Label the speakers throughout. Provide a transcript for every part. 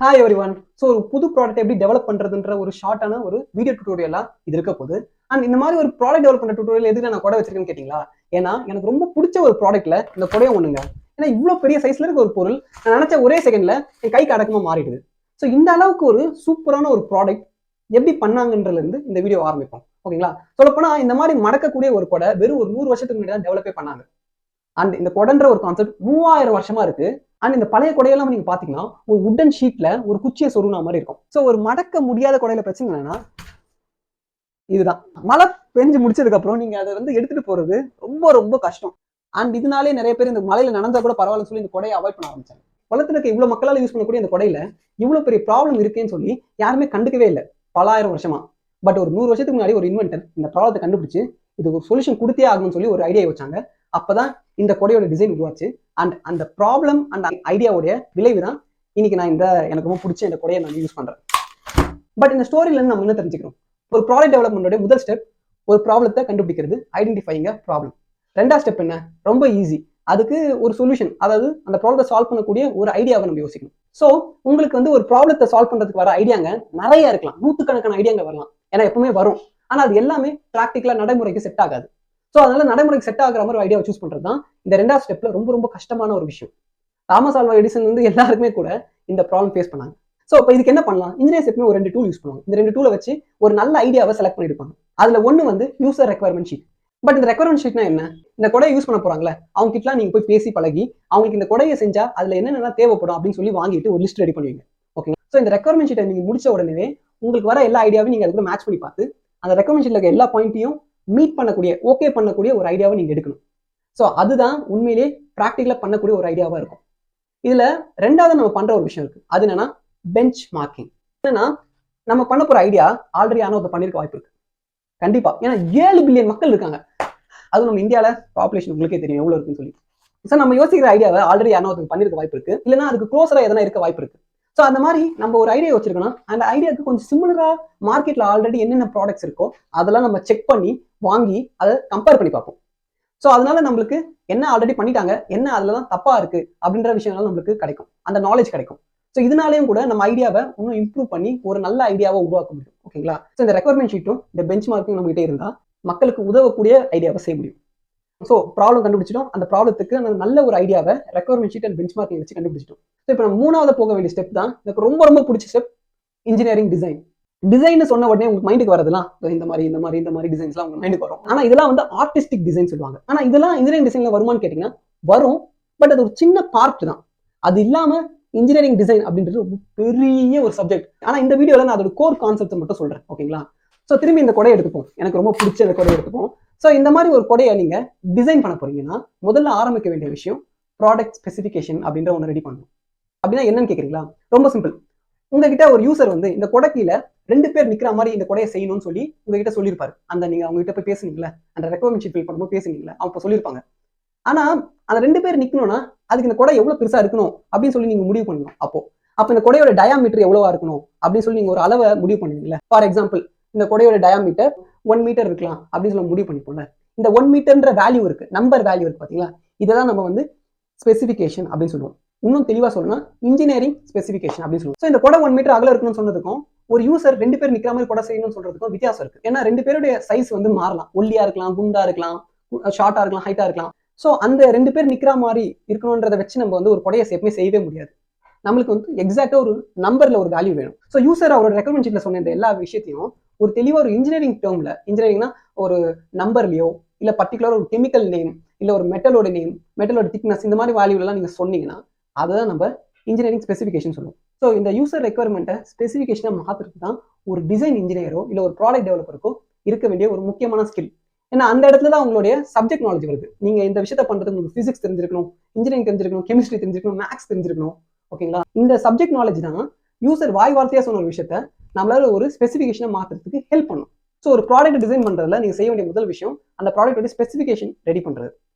Speaker 1: Hi every one. So ஒரு புது product எப்படி டெவலப் பண்றதுன்ற ஒரு ஷார்ட்டான ஒரு வீடியோ டுட்டோரியலா இது இருக்க போகுது. அண்ட் இந்த மாதிரி ஒரு ப்ராடக்ட் டெவலப் பண்ற டுட்டோரியல் எதுக்கு நான் கொடை வச்சிருக்கேன்னு கேட்டீங்களா? ஏன்னா எனக்கு ரொம்ப பிடிச்ச ஒரு ப்ராடக்ட்ல இந்த கொடையை ஒண்ணுங்க. ஏன்னா இவ்வளவு பெரிய சைஸ்ல இருக்க ஒரு பொருள் நான் நினைச்ச ஒரே செகண்ட்ல என் கைக்கு அடக்கமா மாறிடுது. ஸோ இந்த அளவுக்கு ஒரு சூப்பரான ஒரு ப்ராடக்ட் எப்படி பண்ணாங்கன்றதுல இருந்து இந்த வீடியோ ஆரம்பிப்போம். ஓகேங்களா? சொல்லப்போனா இந்த மாதிரி மடக்கக்கூடிய ஒரு கொடை வெறும் ஒரு 100 வருஷத்துக்கு முன்னாடி தான் டெவலப்பே பண்ணாங்க. அண்ட் இந்த கொடைன்ற ஒரு கான்செப்ட் 3000 வருஷமா இருக்கு. அண்ட் இந்த பழைய கொடையெல்லாம் நீங்க பாத்தீங்கன்னா ஒரு உட்டன் ஷீட்ல ஒரு குச்சியை சொருனா மாதிரி இருக்கும். ஸோ ஒரு மடக்க முடியாத கொடையில பிரச்சனை என்னன்னா இதுதான். மழை பெஞ்சு முடிச்சதுக்கு அப்புறம் நீங்க அதை எடுத்துட்டு போறது ரொம்ப ரொம்ப கஷ்டம். அண்ட் இதனாலே நிறைய பேர் இந்த மலையில நடந்தா கூட பரவாயில்ல சொல்லி இந்த கொடையை அவாய்ட் பண்ண ஆரம்பிச்சாங்க. உலகத்துல இருக்க இவ்வளவு மக்களால யூஸ் பண்ணக்கூடிய இந்த கொடையில இவ்வளவு பெரிய ப்ராப்ளம் இருக்குன்னு சொல்லி யாருமே கண்டுக்கவே இல்லை பல ஆயிரம் வருஷமா. பட் ஒரு 100 வருஷத்துக்கு முன்னாடி ஒரு இன்வென்டர் இந்த ப்ராப்ளத்தை கண்டுபிடிச்சு இது ஒரு சொல்யூஷன் கொடுத்தே ஆகணும்னு சொல்லி ஒரு ஐடியா வச்சாங்க. அப்பதான் இந்த கொடையோட டிசைன் உருவாச்சு. அண்ட் அந்த ப்ராப்ளம் அண்ட் ஐடியாவுடைய விளைவு தான் இன்னைக்கு நான் எனக்கு ரொம்ப பிடிச்ச இந்த கொடையை நான் யூஸ் பண்றேன். பட் இந்த ஸ்டோரியில இருந்து நம்ம என்ன தெரிஞ்சுக்கிறோம்? ஒரு ப்ராடக்ட் டெவலப்மெண்டோட முதல் ஸ்டெப் ஒரு ப்ராப்ளத்தை கண்டுபிடிக்கிறது, ஐடென்டிஃபைங்க ப்ராப்ளம். ரெண்டாவது ஸ்டெப் என்ன? ரொம்ப ஈஸி. அதுக்கு ஒரு சொல்யூஷன், அதாவது அந்த ப்ராப்ளத்தை சால்வ் பண்ணக்கூடிய ஒரு ஐடியாவை நம்ம யோசிக்கணும். ஸோ உங்களுக்கு ஒரு ப்ராப்ளத்தை சால்வ் பண்றதுக்கு வர ஐடியாங்க நிறைய இருக்கலாம், நூற்றுக்கணக்கான ஐடியாங்க வரலாம். ஏன்னா எப்பவுமே வரும். ஆனா அது எல்லாமே பிராக்டிகலா நடைமுறைக்கு செட் ஆகாது. ஸோ அதனால நடைமுறைக்கு செட் ஆகிற மாதிரி ஒரு ஐடியாவை சூஸ் பண்றது தான் இந்த ரெண்டாவது ஸ்டெப்ல ரொம்ப ரொம்ப கஷ்டமான ஒரு விஷயம். தாமஸ் ஆல்வா எடிசன் எல்லாருக்குமே கூட இந்த ப்ராப்ளம் ஃபேஸ் பண்ணாங்க. ஸோ இப்போ இதுக்கு என்ன பண்ணலாம்? இன்ஜினியர்ஸ் எப்பவுமே ஒரு 2 டூல் யூஸ் பண்ணுவாங்க. இந்த 2 டூலை வச்சு ஒரு நல்ல ஐடியாவை செலக்ட் பண்ணிருப்பாங்க. அதுல ஒண்ணு யூசர் ரெக்யர்மெண்ட் ஷீட். பட் இந்த ரெக்யர்மெண்ட் ஷீட்னா என்ன? இந்த கொடையை யூஸ் பண்ண போறாங்களே அவங்க கிட்டலாம் நீங்க போய் பேசி பழகி அவங்களுக்கு இந்த கொடையை செஞ்சா அதுல என்னென்ன தேவைப்படும் அப்படின்னு சொல்லி வாங்கிட்டு ஒரு லிஸ்ட் ரெடி பண்ணுவீங்க. ஓகே. ஸோ இந்த ரெக்யர்மெண்ட் ஷீட்டை நீங்க முடிச்ச உடனே உங்களுக்கு வர எல்லா ஐடியாவையும் நீங்க அதுக்கு மேட்ச் பண்ணி பார்த்து அந்த ரெக்யர்மெண்ட் ஷீட்ல இருக்க எல்லா பாயிண்ட்டையும் மீட் பண்ணக்கூடிய, ஓகே பண்ணக்கூடிய ஒரு ஐடியாவை நீங்க எடுக்கணும். ஸோ அதுதான் உண்மையிலேயே ப்ராக்டிகலா பண்ணக்கூடிய ஒரு ஐடியாவா இருக்கும். இதுல ரெண்டாவது நம்ம பண்ற ஒரு விஷயம் இருக்கு. அது என்னன்னா பெஞ்ச் மார்க்கிங். என்னன்னா நம்ம பண்ண போற ஐடியா ஆல்ரெடி ஆனவங்க பண்ணிருக்க வாய்ப்பு இருக்கு கண்டிப்பா. ஏன்னா 7 பில்லியன் மக்கள் இருக்காங்க. அது நம்ம இந்தியால பாப்புலேஷன் உங்களுக்கே தெரியும் எவ்வளவு இருக்குன்னு சொல்லி. சார் நம்ம யோசிக்கிற ஐடியாவை ஆல்ரெடி ஆனவங்க பண்ணிருக்க வாய்ப்பு இருக்கு, இல்லைன்னா அதுக்கு க்ளோஸரா எதனா இருக்க வாய்ப்பு இருக்கு. ஸோ அந்த மாதிரி நம்ம ஒரு ஐடியா வச்சிருக்கோம்னா அந்த ஐடியாவுக்கு கொஞ்சம் சிமிலரா மார்க்கெட்ல ஆல்ரெடி என்னென்ன ப்ராடக்ட்ஸ் இருக்கோ அதெல்லாம் நம்ம செக் பண்ணி வாங்கி அதை கம்பேர் பண்ணி பார்ப்போம். ஸோ அதனால நம்மளுக்கு என்ன ஆல்ரெடி பண்ணிட்டாங்க, என்ன அதுலதான் தப்பா இருக்கு அப்படின்ற விஷயங்கள் நம்மளுக்கு கிடைக்கும், அந்த நாலேஜ் கிடைக்கும். ஸோ இதனாலேயும் கூட நம்ம ஐடியாவை இன்னும் இம்ப்ரூவ் பண்ணி ஒரு நல்ல ஐடியாவை உருவாக்க முடியும். ஓகேங்களா? ஸோ இந்த ரெக்யர்மெண்ட் ஷீட்டும் இந்த பெஞ்ச் மார்க்கும் நம்ம கிட்டே இருந்தா மக்களுக்கு உதவக்கூடிய ஐடியாவை செய்ய முடியும். ஸோ ப்ராப்ளம் கண்டுபிடிச்சிட்டோம். அந்த ப்ராப்ளத்துக்கு நல்ல ஒரு ஐடியாவை requirement sheet and bench marking வச்சு கண்டுபிடிச்சிட்டோம். ஸோ இப்போ நம்ம மூணாவது போக வேண்டிய ஸ்டெப் தான் எனக்கு ரொம்ப ரொம்ப பிடிச்ச ஸ்டெப், இன்ஜினியரிங் டிசைன். டிசைன் சொன்ன உடனே உங்களுக்கு மைண்டுக்கு வரதுலாம் இந்த மாதிரி டிசைன்ஸ்லாம் உங்க மைண்டுக்கு வரும். ஆனா இதெல்லாம் ஆர்டிஸ்டிக் டிசைன் சொல்லுவாங்க. ஆனா இதெல்லாம் இன்ஜினியரிங் டிசைன்ல வருமானு கேட்டீங்கன்னா வரும். பட் அது ஒரு சின்ன பார்ட் தான். அது இல்லாம இன்ஜினியரிங் டிசைன் அப்படின்றது ரொம்ப பெரிய ஒரு சப்ஜெக்ட். ஆனா இந்த வீடியோல நான் அதோட கோர் கான்செப்ட் மட்டும் சொல்றேன். ஓகேங்களா? ஸோ திரும்பி இந்த கொடையை எடுத்துப்போம். எனக்கு ரொம்ப பிடிச்ச இந்த கொடையை எடுத்துப்போம். ஸோ இந்த மாதிரி ஒரு கொடையை நீங்க டிசைன் பண்ண போறீங்கன்னா முதல்ல ஆரம்பிக்க வேண்டிய விஷயம் ப்ராடக்ட் ஸ்பெசிஃபிகேஷன் அப்படின்ற ஒன்று ரெடி பண்ணணும். அப்படின்னா என்னன்னு கேட்குறீங்களா? ரொம்ப சிம்பிள். உங்ககிட்ட ஒரு யூசர் இந்த கொடை கீழே 2 பேர் நிக்கிற மாதிரி இந்த கொடையை செய்யணும்னு சொல்லி உங்ககிட்ட சொல்லியிருப்பாரு. நீங்க அவங்க கிட்ட போய் பேசுனீங்களா, அந்த ரெக்யர்மெண்ட் ஷீட் ஃபில் பண்ணும்போது பேசுனீங்களா, அவங்க சொல்லியிருப்பாங்க. ஆனா அந்த 2 பேர் நிக்கணும்னா அதுக்கு இந்த கொடை எவ்வளவு பெருசா இருக்கணும் அப்படின்னு சொல்லி நீங்க முடிவு பண்ணணும். அப்ப இந்த கொடையோட டயாமீட்டர் எவ்வளவா இருக்கணும் அப்படின்னு சொல்லி நீங்க ஒரு அளவை முடிவு பண்ணுவீங்களா? ஃபார் எக்ஸாம்பிள் இந்த கொடையோட டயாமீட்டர் 1 மீட்டர் இருக்கலாம் அப்படின்னு சொல்லி முடிவு பண்ணிப்போம்ல. இந்த 1 மீட்டர்ன்ற வேல்யூ இருக்கு, நம்பர் வேல்யூ இருக்கு பாத்தீங்களா? இததான் நம்ம ஸ்பெசிஃபிகேஷன் அப்படின்னு சொல்லுவோம். இன்னும் தெளிவா சொல்லணும்னா இன்ஜினியரிங் ஸ்பெசிஃபிகேஷன் அப்படின்னு சொல்லுவோம். ஸோ இந்த கொடை 1 மீட்டர் அகல இருக்கணும்னு சொன்னதுக்கும் ஒரு யூசர் 2 பேர் நிக்கிற மாதிரி கொடை செய்யணும்னு சொல்றதுக்கும் வித்தியாசம் இருக்கு. ஏன்னா 2 பேருடைய சைஸ் மாறலாம். ஒல்லியா இருக்கலாம், குண்டா இருக்கலாம், ஷார்ட்டா இருக்கலாம், ஹைட்டா இருக்கலாம். ஸோ அந்த 2 பேர் நிக்கிற மாதிரி இருக்கணும்ன்றதை வச்சு நம்ம ஒரு கொடையை எப்பவுமே செய்யவே முடியாது. நம்மளுக்கு எக்ஸாக்டா ஒரு நம்பர்ல ஒரு வேல்யூ வேணும். ஸோ யூசர் அவரோட ரெக்யர்மெண்ட் ஷீட்ல சொன்ன இந்த எல்லா விஷயத்தையும் ஒரு தெளிவா ஒரு இன்ஜினியரிங் டேர்ம்ல, இன்ஜினியரிங்னா ஒரு நம்பர்லயோ இல்ல பர்டிகுலர் ஒரு கெமிக்கல் நேம் இல்ல ஒரு மெட்டலோட நேம், மெட்டலோட திக்னஸ், இந்த மாதிரி வேல்யூ எல்லாம் நீங்க சொன்னீங்கன்னா அதுதான் நம்ம இன்ஜினியரிங் ஸ்பெசிஃபிகேஷன் சொல்லுவோம். ஸோ இந்த யூசர் ரெக்யர்மெண்ட்டை ஸ்பெசிஃபிகேஷனா மாத்துறது தான் ஒரு டிசைன் இன்ஜினியரோ இல்ல ஒரு ப்ராடக்ட் டெவலப்பருக்கோ இருக்க வேண்டிய ஒரு முக்கியமான ஸ்கில். ஏன்னா அந்த இடத்துல தான் உங்களுடைய சப்ஜெக்ட் நாலேஜ் வருது. நீங்க இந்த விஷயத்த பண்றதுக்கு உங்களுக்கு பிசிக்ஸ் தெரிஞ்சிருக்கணும், இன்ஜினியரிங் தெரிஞ்சிருக்கணும், கெமிஸ்ட்ரி தெரிஞ்சிருக்கணும், மேக்ஸ் தெரிஞ்சிருக்கணும். ஓகேங்களா? இந்த சப்ஜெக்ட் நாலேஜ் தான் யூசர் வாய் வார்த்தையா சொன்ன ஒரு விஷயத்த நம்மளால ஒரு ஸ்பெசிஃபிகேஷனை மாத்துறதுக்கு ஹெல்ப் பண்ணும். ஸோ ஒரு ப்ராடக்ட் டிசைன் பண்றதுல நீங்க செய்ய வேண்டிய முதல் விஷயம் அந்த ப்ராடக்டோட ஸ்பெசிஃபிகேஷன் ரெடி பண்றது.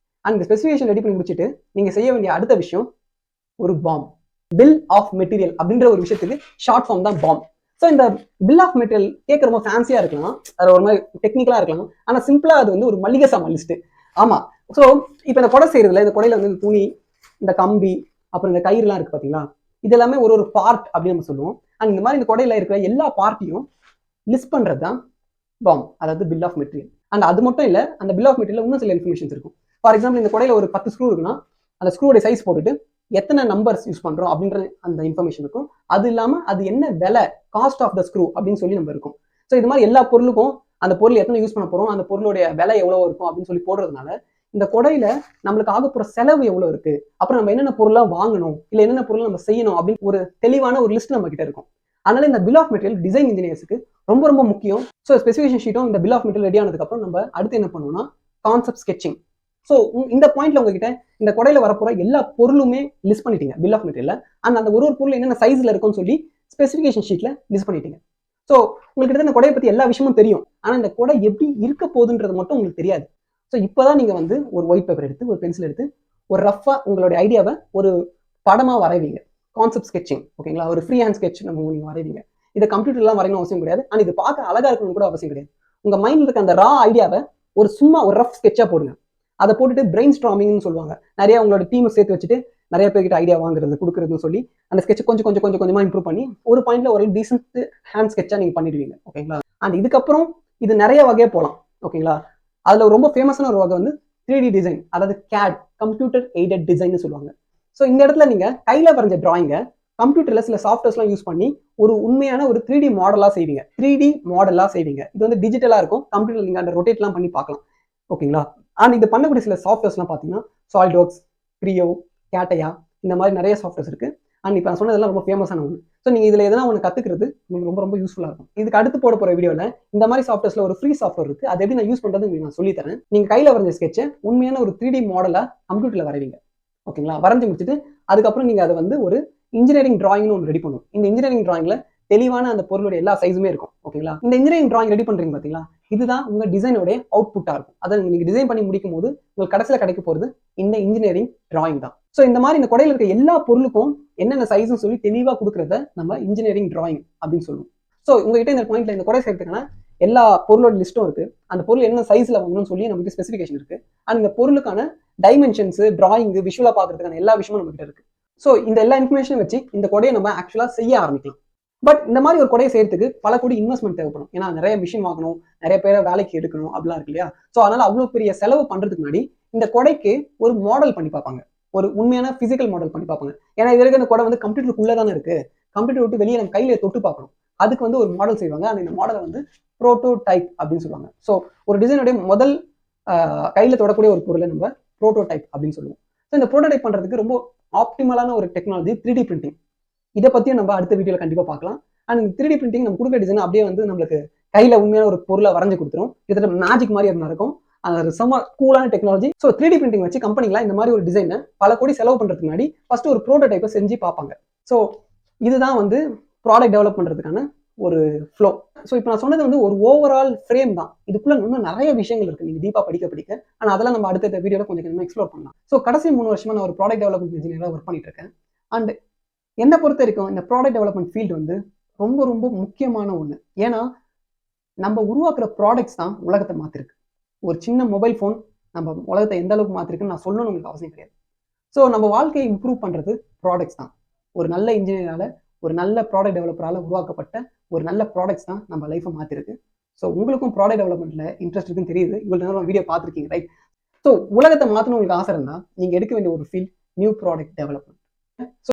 Speaker 1: அந்த ஸ்பெசிஃபிகேஷன் ரெடி பண்ணி முடிச்சுட்டு நீங்க செய்ய வேண்டிய அடுத்த விஷயம் ஒரு பாம், பில் ஆஃப் மெட்டீரியல் அப்படின்ற ஒரு விஷயத்துக்கு ஷார்ட் ஃபார்ம் தான் பாம். ஸோ இந்த பில் ஆஃப் மெட்டீரியல் கேட்க ரொம்ப ஃபேன்சியா இருக்கலாம், அது ஒரு மாதிரி டெக்னிக்கலா இருக்கலாம். ஆனா சிம்பிளா அது ஒரு மளிகை சாமான் லிஸ்ட். ஆமா. ஸோ இப்போ இந்த கொடை செய்யறதுல இந்த கொடையில இந்த துணி, இந்த கம்பி, அப்புறம் இந்த கயிறுலாம் இருக்கு பாத்தீங்களா? இது எல்லாமே ஒரு பார்ட் அப்படின்னு நம்ம சொல்லுவோம். அண்ட் இந்த மாதிரி இந்த கொடையில இருக்கிற எல்லா பார்ட்டியும் லிஸ்ட் பண்றது தான் பாம், அதாவது பில் ஆஃப் மெட்டீரியல். அண்ட் அது மட்டும் இல்ல, அந்த பில் ஆஃப் மெட்டீரியல் இன்னும் சில இன்ஃபர்மேஷன்ஸ் இருக்கும். ஃபார் எக்ஸாம்பிள் இந்த கொடையில ஒரு 10 ஸ்க்ரூ இருக்குன்னா அந்த ஸ்க்ரூவோட சைஸ் போட்டுட்டு எத்தனை நம்பர்ஸ் யூஸ் பண்றோம் அப்படின்ற அந்த இன்ஃபர்மேஷன் இருக்கும். அது இல்லாம அது என்ன விலை, காஸ்ட் ஆஃப் த ஸ்க்ரூ அப்படின்னு சொல்லி நம்ம இருக்கும். ஸோ இது மாதிரி எல்லா பொருளுக்கும் அந்த பொருள் எத்தனை யூஸ் பண்ண போறோம், அந்த பொருளுடைய விலை எவ்வளவு இருக்கும் அப்படின்னு சொல்லி போடுறதுனால இந்த கொடையில நம்மளுக்கு ஆக போற செலவு எவ்வளவு இருக்கு, அப்புறம் நம்ம என்னென்ன பொருளா வாங்கணும், இல்ல என்னென்ன பொருள் நம்ம செய்யணும் அப்படின்னு ஒரு தெளிவான ஒரு லிஸ்ட் நம்ம கிட்ட இருக்கும். அதனால இந்த பில் ஆஃப் மெட்டீரியல் டிசைன் இன்ஜினியர்ஸ்க்கு ரொம்ப ரொம்ப முக்கியம். ஸோ ஸ்பெசிஃபிகேஷன் ஷீட்டும் இந்த பில் ஆஃப் மெட்டீரியல் ரெடி ஆனதுக்கு அப்புறம் நம்ம அடுத்து என்ன பண்ணுவோம்னா கான்செப்ட் ஸ்கெட்சிங். ஸோ இந்த பாயிண்ட்ல உங்ககிட்ட இந்த கொடையில வரப்போற எல்லா பொருளுமே லிஸ்ட் பண்ணிட்டீங்க பில் ஆஃப் மெட்டீரியல்ல. அண்ட் அந்த ஒரு பொருள் என்னென்ன சைஸ்ல இருக்கும்னு சொல்லி ஸ்பெசிஃபிகேஷன் ஷீட்ல லிஸ்ட் பண்ணிட்டீங்க. ஸோ உங்களுக்கு இந்த கொடையை பத்தி எல்லா விஷயமும் தெரியும். ஆனா இந்த கொடை எப்படி இருக்க போகுதுன்றது மட்டும் உங்களுக்கு தெரியாது. ஸோ இப்போதான் நீங்க வந்து ஒரு ஒயிட் பேப்பர் எடுத்து ஒரு பென்சில் எடுத்து ஒரு ரஃபா உங்களுடைய ஐடியாவை ஒரு படமா வரைவீங்க. கான்செப்ட் ஸ்கெட்சிங், ஓகேங்களா? ஒரு ஃப்ரீ ஹேண்ட் ஸ்கெட்ச் நீங்க வரைவீங்க. இதை கம்ப்யூட்டர்லாம் வரையணும் அவசியம் கிடையாது. அண்ட் இது பார்க்க அழகா இருக்கணும் கூட அவசியம் கிடையாது. உங்க மைண்ட்ல இருக்க அந்த ரா ஐடியாவை ஒரு சும்மா ஒரு ரஃப் ஸ்கெட்சா போடுங்க. அதை போட்டுட்டு பிரெயின் ஸ்ட்ராமிங்னு சொல்லுவாங்க. நிறைய உங்களோட டீமை சேர்த்து வச்சுட்டு நிறைய பேர்கிட்ட ஐடியா வாங்குறது கொடுக்குறதுன்னு சொல்லி அந்த ஸ்கெட்ச் கொஞ்சமா இம்ப்ரூவ் பண்ணி ஒரு பாயிண்ட்ல ஒரு டீசென்ட் ஹேண்ட் ஸ்கெட்சா நீங்க பண்ணிடுவீங்க, ஓகேங்களா? அண்ட் இதுக்கப்புறம் இது நிறைய வகையா போகலாம், ஓகேங்களா? அதுல ரொம்ப ஃபேமஸான ஒரு வகை வந்து 3D டிசைன், அதாவது CAD, கம்ப்யூட்டர் எய்டட் டிசைன் சொல்லுவாங்க. ஸோ இந்த இடத்துல நீங்க கையில வரைஞ்ச டிராயிங்கை கம்ப்யூட்டர்ல சில சாஃப்ட்வேர்ஸ்லாம் யூஸ் பண்ணி ஒரு உண்மையான ஒரு 3D மாடலா செய்வீங்க. 3D மாடலா செய்வீங்க. இது வந்து டிஜிட்டலா இருக்கும். கம்ப்யூட்டர்ல நீங்க அந்த ரொட்டேட்லாம் பண்ணி பார்க்கலாம், ஓகேங்களா? அண்ட் இது பண்ணக்கூடிய சில சாஃப்ட்வேர்ஸ்லாம் பார்த்தீங்கன்னா சாலிட்வொர்க்ஸ், கிரியோ, கேட்டையா, இந்த மாதிரி நிறைய சாஃப்ட்வேர்ஸ் இருக்கு. அண்ட் இப்போ நான் சொன்னதெல்லாம் ரொம்ப ஃபேமஸான ஒன்று. ஸோ நீங்க இதுல எதனா ஒன்று கத்துக்கிறது உங்களுக்கு ரொம்ப ரொம்ப யூஸ்ஃபுல்லா இருக்கும். இதுக்கு அடுத்து போட போற வீடியோல இந்த மாதிரி சாஃப்ட்வேர்ஸ்ல ஒரு ஃப்ரீ சாஃப்ட்வேர் இருக்கு. அதை எப்படி நான் யூஸ் பண்றது உங்களுக்கு நான் சொல்லி தரேன். நீங்க கையில வரைஞ்ச ஸ்கெட்சை உண்மையான ஒரு 3D மாடலா கம்ப்யூட்டர்ல வரைவீங்க, ஓகேங்களா? வரைஞ்சு முடிச்சுட்டு அதுக்கப்புறம் நீங்க அதை வந்து ஒரு இன்ஜினியரிங் டிராயிங்னு ஒன்று ரெடி பண்ணுவோம். இந்த இன்ஜினியரிங் டிராயிங்ல தெளிவான அந்த பொருளுடைய எல்லா சைஸுமே இருக்கும், ஓகேங்களா? இந்த இன்ஜினியரிங் டிராயிங் ரெடி பண்றீங்க பாத்தீங்களா, இதுதான் உங்க டிசைனோட அவுட்புட்டா இருக்கும். அதை நீங்க டிசைன் பண்ணி முடிக்கும் போது உங்களுக்கு கடைசியில கிடைக்க போறது இந்த இன்ஜினியரிங் டிராயிங் தான். ஸோ இந்த மாதிரி இந்த கொடையில இருக்க எல்லா பொருளுக்கும் என்னென்ன சைஸ்னு சொல்லி தெளிவா கொடுக்கறத நம்ம இன்ஜினியரிங் டிராயிங் அப்படின்னு சொல்லுவோம். ஸோ உங்ககிட்ட இந்த பாயிண்ட்ல இந்த கொடை சேர்த்துக்கன்னா எல்லா பொருளோட லிஸ்ட்டும் இருக்கு. அந்த பொருள் என்ன சைஸ்ல வாங்கணும்னு சொல்லி நமக்கு ஸ்பெசிஃபிகேஷன் இருக்கு. அண்ட் இந்த பொருளுக்கான டைமென்ஷன்ஸ், டிராயிங், விஷுவலா பாக்குறதுக்கான எல்லா விஷயமும் நம்ம கிட்ட இருக்கு. ஸோ இந்த எல்லா இன்ஃபர்மேஷனும் வச்சு இந்த கொடையை நம்ம ஆக்சுவலா செய்ய ஆரம்பிக்கலாம். பட் இந்த மாதிரி ஒரு கொடையை செய்யறதுக்கு பல கோடி இன்வெஸ்ட்மெண்ட் தேவைப்படும். ஏன்னா நிறைய மிஷின் வாங்கணும், நிறைய பேரை வேலைக்கு எடுக்கணும், அப்படிலாம் இருக்கு இல்லையா? ஸோ அதனால அவ்வளவு பெரிய செலவு பண்றதுக்கு முன்னாடி இந்த கொடைக்கு ஒரு மாடல் பண்ணி பார்ப்பாங்க. ஒரு உண்மையான பிசிக்கல் மாடல் பண்ணி பார்ப்பாங்க. ஏன்னா இது வரைக்கும் இந்த கொடை வந்து கம்ப்யூட்டருக்குள்ள தானே இருக்கு. கம்ப்யூட்டர் விட்டு வெளியே நம்ம கையில தொட்டு பார்க்கணும். அதுக்கு வந்து ஒரு மாடல் செய்வாங்க. அந்த மாடலை வந்து புரோட்டோடைப் அப்படின்னு சொல்லுவாங்க. ஸோ ஒரு டிசைனுடைய முதல் கையில தொடக்கூடிய ஒரு பொருளை நம்ம புரோட்டோடைப் அப்படின்னு சொல்லுவோம். ஸோ இந்த புரோட்டோடைப் பண்றதுக்கு ரொம்ப ஆப்டிமலான ஒரு டெக்னாலஜி 3D பிரிண்டிங். இதை பத்தியும் நம்ம அடுத்த வீடியோல கண்டிப்பா பார்க்கலாம். அண்ட் 3D பிரிண்டிங் நம்ம கொடுக்குற டிசைன் அப்படியே வந்து நம்மளுக்கு கையில உண்மையான ஒரு பொருளை வரைஞ்சு கொடுத்துரும். கிட்டத்தட்ட மேஜிக் மாதிரி அது நடக்கும். அது செம்ம கூலான டெக்னாலஜி. ஸோ 3D பிரிண்டிங் வச்சு கம்பெனிலாம் இந்த மாதிரி ஒரு டிசைனை பல கோடி செலவு பண்றதுக்கு முன்னாடி ஃபர்ஸ்ட் ஒரு ப்ரோட்டோடைப்பை செஞ்சு பார்ப்பாங்க. ஸோ இதுதான் வந்து ப்ராடக்ட் டெவலப் பண்றதுக்கான ஒரு ஃப்ளோ. ஸோ இப்போ நான் சொன்னது வந்து ஒரு ஓவரால் ஃப்ரேம் தான். இதுக்குள்ள இன்னும் நிறைய விஷயங்கள் இருக்கு நீங்க டீப்பா படிக்க. ஆனால் அதெல்லாம் நம்ம அடுத்த வீடியோல கொஞ்சம் எக்ஸ்ப்ளோர் பண்ணலாம். ஸோ கடைசி 3 வருஷமா நான் ஒரு ப்ராடக்ட் டெவலப்மெண்ட் இன்ஜினியரா ஒர்க் பண்ணிட்டு இருக்கேன். அண்ட் என்ன பொறுத்த வரைக்கும் இந்த ப்ராடக்ட் டெவலப்மெண்ட் ஃபீல்டு வந்து ரொம்ப ரொம்ப முக்கியமான ஒன்று. ஏன்னா நம்ம உருவாக்குற ப்ராடக்ட்ஸ் தான் உலகத்தை மாத்திருக்கு. ஒரு சின்ன மொபைல் ஃபோன் நம்ம உலகத்தை எந்த அளவுக்கு மாத்திருக்குன்னு நான் சொல்லணும்னு உங்களுக்கு அவசியம் கிடையாது. ஸோ நம்ம வாழ்க்கையை இம்ப்ரூவ் பண்றது ப்ராடக்ட்ஸ் தான். ஒரு நல்ல இன்ஜினியரால, ஒரு நல்ல ப்ராடக்ட் டெவலப்பரால உருவாக்கப்பட்ட ஒரு நல்ல ப்ராடக்ட்ஸ் தான் நம்ம லைஃபை மாத்திருக்கு. ஸோ உங்களுக்கும் ப்ராடக்ட் டெவலப்மெண்ட்ல இன்ட்ரெஸ்ட் இருக்குன்னு தெரியுது. இவ்வளவு நேரம் வீடியோ பார்த்துருக்கீங்க, ரைட்? ஸோ உலகத்தை மாற்றணும் உங்களுக்கு ஆசை இருந்தா நீங்க எடுக்க வேண்டிய ஒரு ஃபீல்ட் நியூ ப்ராடக்ட் டெவலப்மெண்ட்.